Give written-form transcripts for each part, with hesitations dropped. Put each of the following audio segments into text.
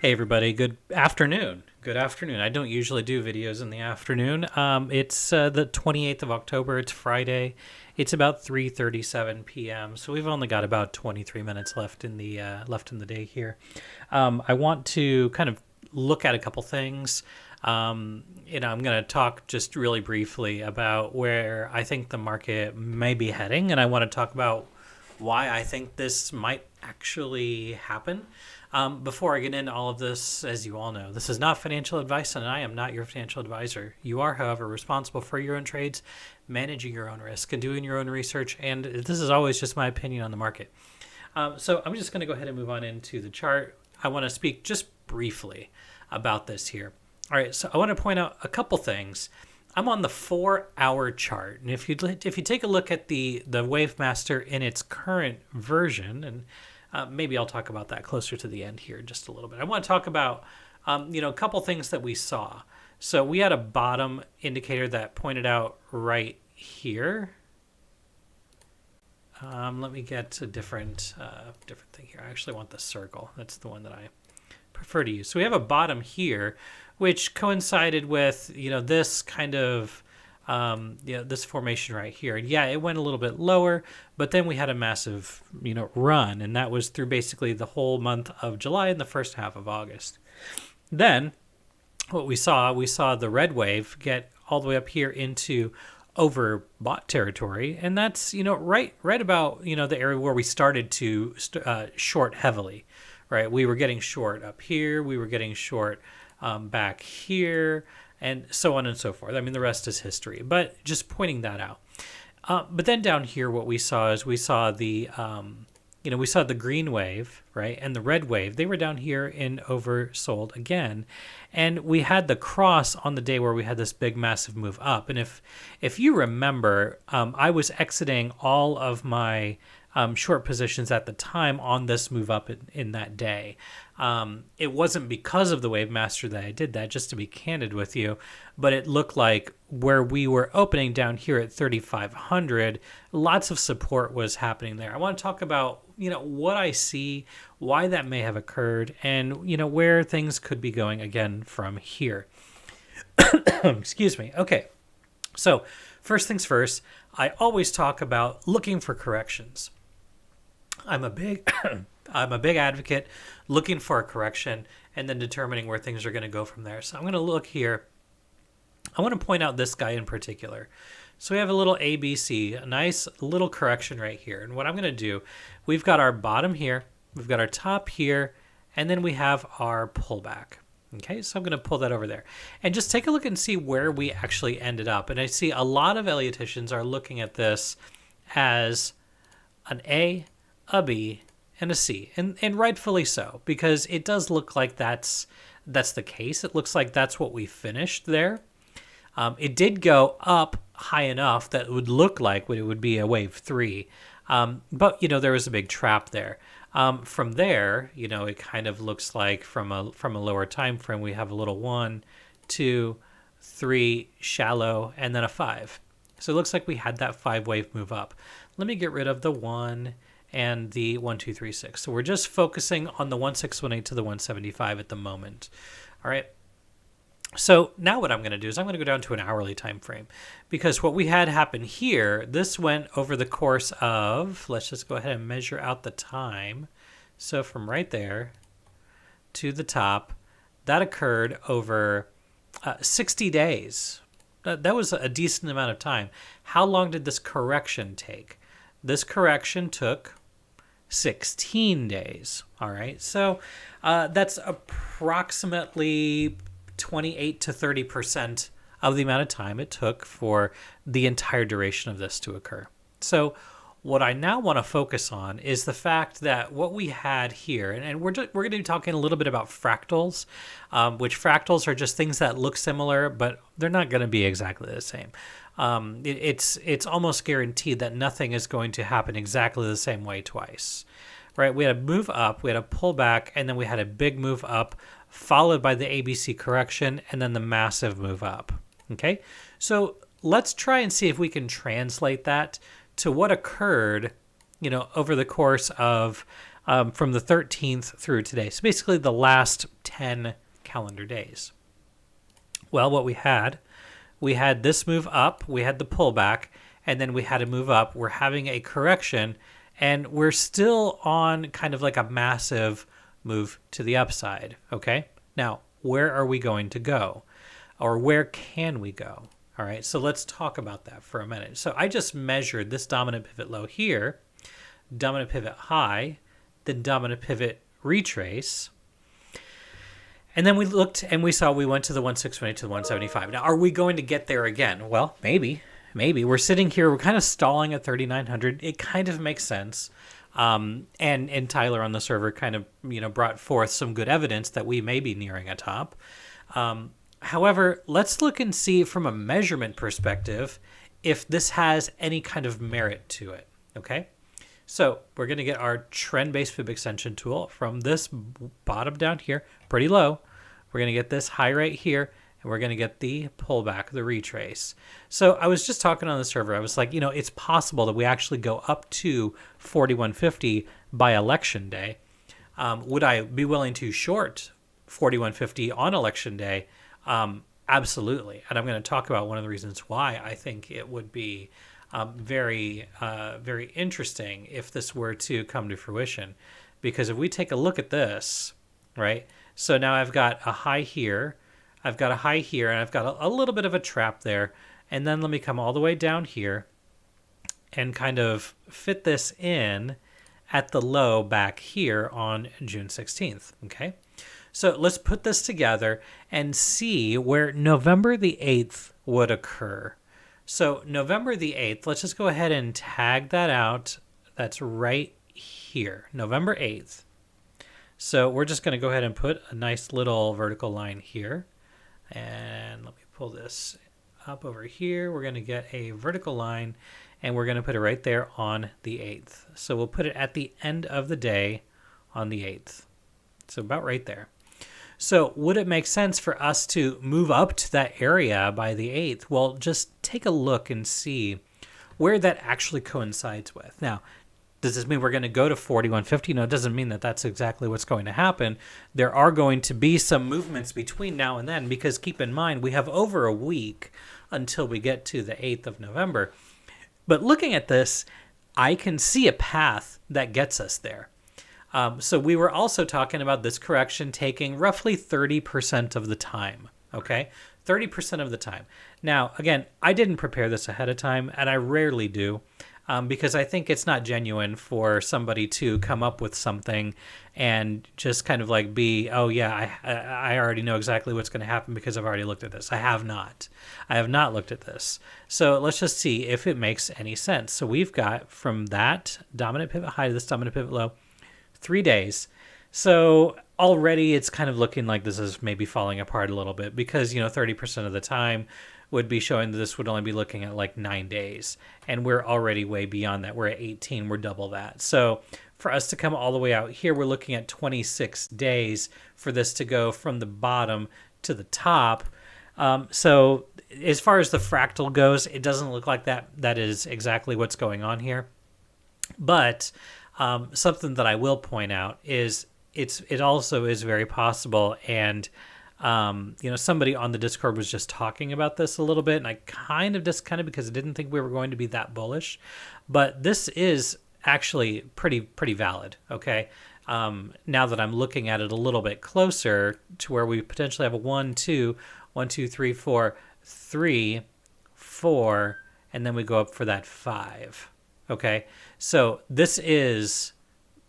Hey everybody, good afternoon. Good afternoon. I don't usually do videos in the afternoon. It's the 28th of October. It's Friday. It's about 3:37 p.m. So we've only got about 23 minutes left in the day here. I want to kind of look at a couple things. I'm going to talk just really briefly about where I think the market may be heading, and I want to talk about why I think this might actually happen. Before I get into all of this, as you all know, this is not financial advice, and I am not your financial advisor. You are, however, responsible for your own trades, managing your own risk, and doing your own research, and this is always just my opinion on the market. So I'm just going to go ahead and move on into the chart. I want to speak just briefly about this here. All right, so I want to point out a couple things. I'm on the 4-hour chart, and if you take a look at the Wave Master in its current version, and maybe I'll talk about that closer to the end here just a little bit. I want to talk about a couple things that we saw. So we had a bottom indicator that pointed out right here. Let me get a different thing here. I actually want the circle. That's the one that I prefer to use. So we have a bottom here, which coincided with this kind of this formation right here. And yeah, it went a little bit lower, but then we had a massive run, and that was through basically the whole month of July and the first half of August. Then what we saw the red wave get all the way up here into overbought territory, and that's right about the area where we started to short heavily. Right, we were getting short up here, we were getting short back here, and so on and so forth. I mean, the rest is history, but just pointing that out. But then down here, what we saw is we saw the green wave, right, and the red wave. They were down here in oversold again, and we had the cross on the day where we had this big, massive move up. And if you remember, I was exiting all of my short positions at the time on this move up in that day. It wasn't because of the Wave Master that I did that, just to be candid with you, but it looked like where we were opening down here at 3,500, lots of support was happening there. I want to talk about what I see, why that may have occurred, and where things could be going again from here. Excuse me. Okay, so first things first, I always talk about looking for corrections. I'm a big advocate looking for a correction and then determining where things are going to go from there. So I'm going to look here. I want to point out this guy in particular. So we have a little ABC, a nice little correction right here. And what I'm going to do, we've got our bottom here, we've got our top here, and then we have our pullback. Okay, so I'm going to pull that over there. And just take a look and see where we actually ended up. And I see a lot of Ellioticians are looking at this as an A, a B, and a C, and rightfully so, because it does look like that's the case. It looks like that's what we finished there. It did go up high enough that it would look like it would be a wave 3, but there was a big trap there. From there, it kind of looks like from a lower time frame, we have a little 1, 2, 3 shallow, and then a 5. So it looks like we had that 5 wave move up. Let me get rid of the 1 and the 1, 2, 3, 6. So we're just focusing on the 1618 to the 175 at the moment. All right. So now what I'm going to do is I'm going to go down to an hourly time frame, because what we had happen here, this went over the course of, let's just go ahead and measure out the time. So from right there to the top, that occurred over 60 days. That was a decent amount of time. How long did this correction take? This correction took 16 days. All right. So that's approximately 28 to 30% of the amount of time it took for the entire duration of this to occur. So what I now want to focus on is the fact that what we had here, and we're going to be talking a little bit about fractals, which fractals are just things that look similar, but they're not going to be exactly the same. It's almost guaranteed that nothing is going to happen exactly the same way twice, right? We had a move up, we had a pullback, and then we had a big move up, followed by the ABC correction, and then the massive move up. Okay, so let's try and see if we can translate that to what occurred, over the course of from the 13th through today. So basically the last 10 calendar days. Well, what we had this move up, we had the pullback, and then we had a move up. We're having a correction, and we're still on kind of like a massive move to the upside, okay? Now, where are we going to go? Or where can we go? All right, so let's talk about that for a minute. So I just measured this dominant pivot low here, dominant pivot high, then dominant pivot retrace. And then we looked and we saw we went to the 168 to the 175. Now, are we going to get there again? Well, maybe. We're sitting here, we're kind of stalling at 3,900. It kind of makes sense. And Tyler on the server kind of, brought forth some good evidence that we may be nearing a top. However, let's look and see from a measurement perspective if this has any kind of merit to it, okay? So we're going to get our trend-based fib extension tool from this bottom down here, pretty low. We're going to get this high right here, and we're going to get the pullback, the retrace. So I was just talking on the server. I was like, it's possible that we actually go up to 4150 by election day. Would I be willing to short 4150 on election day? Absolutely. And I'm going to talk about one of the reasons why I think it would be very interesting if this were to come to fruition. Because if we take a look at this, right? So now I've got a high here, I've got a high here, and I've got a little bit of a trap there. And then let me come all the way down here and kind of fit this in at the low back here on June 16th, okay? So let's put this together and see where November the 8th would occur. So November the 8th, let's just go ahead and tag that out. That's right here, November 8th. So we're just going to go ahead and put a nice little vertical line here. And let me pull this up over here. We're going to get a vertical line, and we're going to put it right there on the 8th. So we'll put it at the end of the day on the 8th. So about right there. So would it make sense for us to move up to that area by the 8th? Well, just take a look and see where that actually coincides with. Now, does this mean we're going to go to 4150? No, it doesn't mean that that's exactly what's going to happen. There are going to be some movements between now and then, because keep in mind, we have over a week until we get to the 8th of November. But looking at this, I can see a path that gets us there. So we were also talking about this correction taking roughly 30% of the time, okay? 30% of the time. Now, again, I didn't prepare this ahead of time, and I rarely do, because I think it's not genuine for somebody to come up with something and just kind of like be, oh yeah, I already know exactly what's going to happen because I've already looked at this. I have not looked at this. So let's just see if it makes any sense. So we've got from that dominant pivot high to this dominant pivot low, 3 days. So already it's kind of looking like this is maybe falling apart a little bit, because 30% of the time would be showing that this would only be looking at like 9 days, and we're already way beyond that. We're at 18, we're double that. So for us to come all the way out here, we're looking at 26 days for this to go from the bottom to the top. So as far as the fractal goes, it doesn't look like that is exactly what's going on here. But something that I will point out is it also is very possible, and somebody on the Discord was just talking about this a little bit, and I kind of discounted because I didn't think we were going to be that bullish, but this is actually pretty valid. Okay, now that I'm looking at it a little bit closer to where we potentially have a 1 2 1 2 3 4 3 4, and then we go up for that 5. Okay, so this is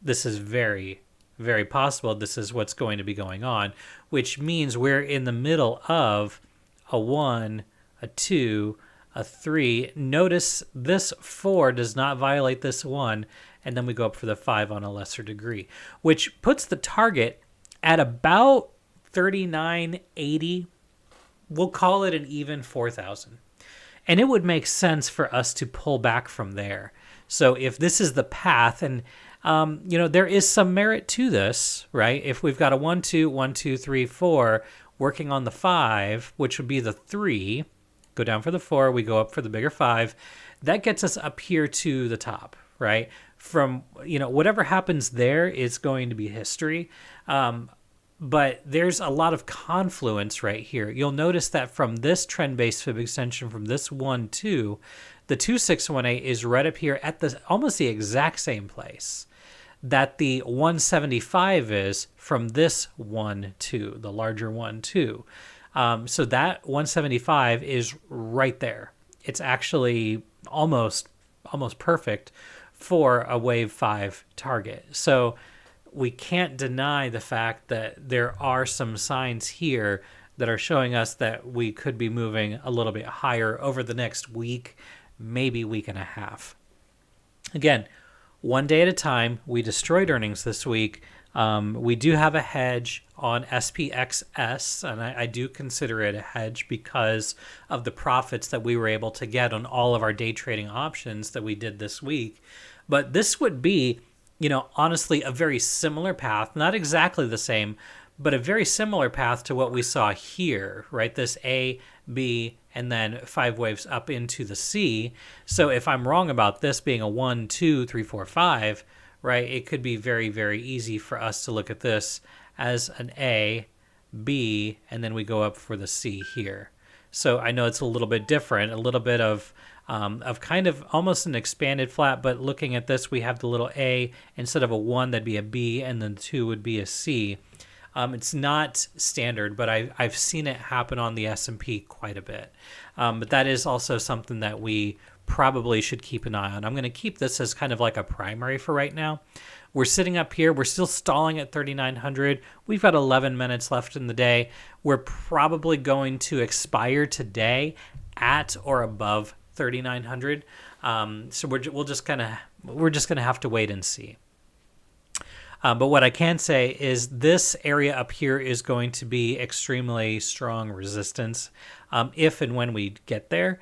very, very possible. This is what's going to be going on, which means we're in the middle of a 1, a 2, a 3. Notice this 4 does not violate this 1, and then we go up for the 5 on a lesser degree, which puts the target at about 3980. We'll call it an even 4,000. And it would make sense for us to pull back from there. So if this is the path, and there is some merit to this, right? If we've got a 1 2 1 2 3 4 working on the 5, which would be the 3, go down for the 4, we go up for the bigger 5, that gets us up here to the top, right? From, whatever happens there is going to be history. But there's a lot of confluence right here. You'll notice that from this trend-based fib extension, from this 1-2, the 2618 is right up here at almost the exact same place that the 175 is from this 1-2, the larger 1-2. So that 175 is right there. It's actually almost perfect for a wave 5 target. So we can't deny the fact that there are some signs here that are showing us that we could be moving a little bit higher over the next week, maybe week and a half. Again, one day at a time. We destroyed earnings this week. We do have a hedge on SPXS, and I do consider it a hedge because of the profits that we were able to get on all of our day trading options that we did this week. But this would be, honestly, a very similar path, not exactly the same, but a very similar path to what we saw here, right? This A, B, and then 5 waves up into the C. So if I'm wrong about this being a 1, 2, 3, 4, 5, right, it could be very, very easy for us to look at this as an A, B, and then we go up for the C here. So I know it's a little bit different, a little bit of kind of almost an expanded flat, but looking at this, we have the little A. Instead of a 1, that'd be a B, and then 2 would be a C. It's not standard, but I've seen it happen on the S&P quite a bit. But that is also something that we probably should keep an eye on. I'm going to keep this as kind of like a primary for right now. We're sitting up here. We're still stalling at 3,900. We've got 11 minutes left in the day. We're probably going to expire today at or above 3,900. So we're just gonna have to wait and see. But what I can say is this area up here is going to be extremely strong resistance if and when we get there.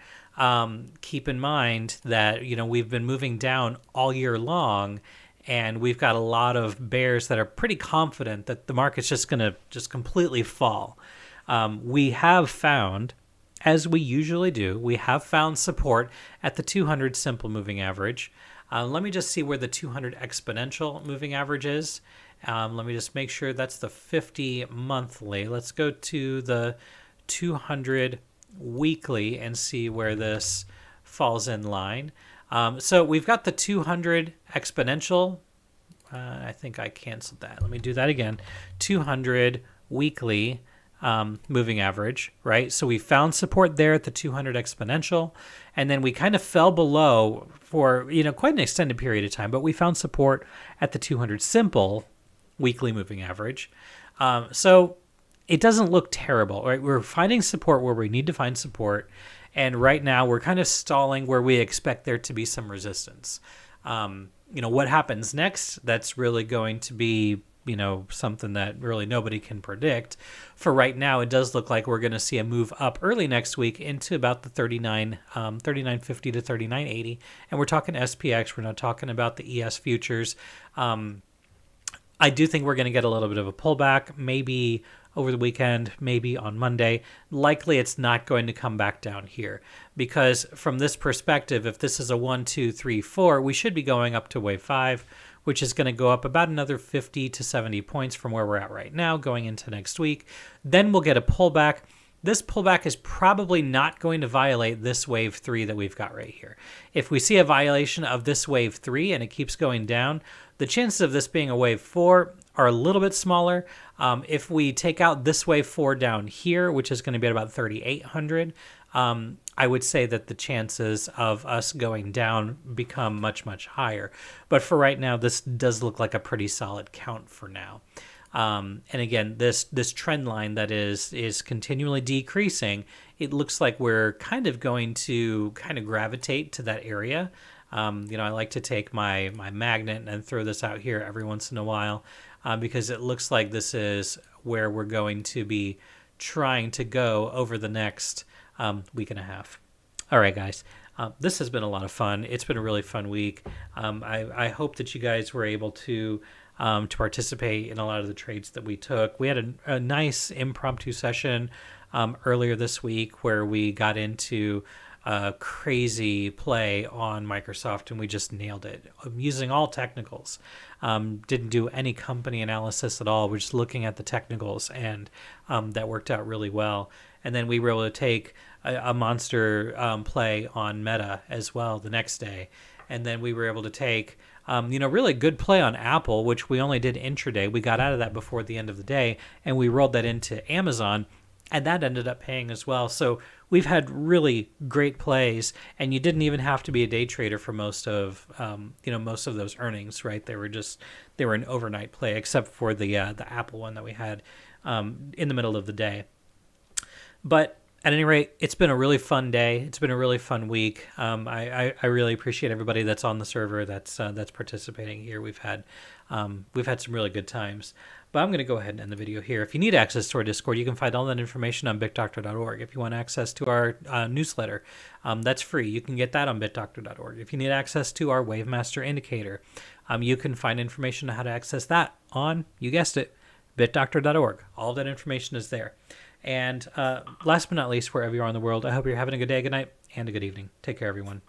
Keep in mind that we've been moving down all year long, and we've got a lot of bears that are pretty confident that the market's just going to completely fall. We have found, as we usually do, we have found support at the 200 simple moving average. Let me just see where the 200 exponential moving average is. Let me just make sure that's the 50 monthly. Let's go to the 200 weekly and see where this falls in line. So we've got the 200 exponential. I think I canceled that. Let me do that again. 200 weekly moving average, right? So we found support there at the 200 exponential, and then we kind of fell below for quite an extended period of time, but we found support at the 200 simple weekly moving average. So it doesn't look terrible, right? We're finding support where we need to find support, and right now we're kind of stalling where we expect there to be some resistance. What happens next? That's really going to be something that really nobody can predict. For right now, it does look like we're going to see a move up early next week into about the 39.50 to 39.80, and we're talking SPX. We're not talking about the ES futures. I do think we're going to get a little bit of a pullback, maybe over the weekend, maybe on Monday. Likely it's not going to come back down here, because from this perspective, if this is a 1, 2, 3, 4, we should be going up to wave 5, which is going to go up about another 50 to 70 points from where we're at right now going into next week. Then we'll get a pullback. This pullback is probably not going to violate this wave 3 that we've got right here. If we see a violation of this wave 3 and it keeps going down, the chances of this being a wave 4 are a little bit smaller. If we take out this wave 4 down here, which is going to be at about 3,800, I would say that the chances of us going down become much, much higher. But for right now, this does look like a pretty solid count for now. And again, this trend line that is continually decreasing, it looks like we're kind of going to gravitate to that area. I like to take my magnet and throw this out here every once in a while because it looks like this is where we're going to be trying to go over the next week and a half. All right, guys. This has been a lot of fun. It's been a really fun week. I hope that you guys were able to participate in a lot of the trades that we took. We had a nice impromptu session earlier this week where we got into crazy play on Microsoft, and we just nailed it using all technicals. Didn't do any company analysis at all. We're just looking at the technicals, and that worked out really well. And then we were able to take a monster play on Meta as well the next day. And then we were able to take, really good play on Apple, which we only did intraday. We got out of that before the end of the day, and we rolled that into Amazon, and that ended up paying as well. So we've had really great plays, and you didn't even have to be a day trader for most of those earnings, right? They were an overnight play, except for the Apple one that we had in the middle of the day. But at any rate, it's been a really fun day. It's been a really fun week. I really appreciate everybody that's on the server that's participating here. We've had some really good times. But I'm going to go ahead and end the video here. If you need access to our Discord, you can find all that information on BitDoctor.org. If you want access to our newsletter, that's free. You can get that on BitDoctor.org. If you need access to our Wavemaster indicator, you can find information on how to access that on, you guessed it, BitDoctor.org. All that information is there. And last but not least, wherever you are in the world, I hope you're having a good day, good night, and a good evening. Take care, everyone.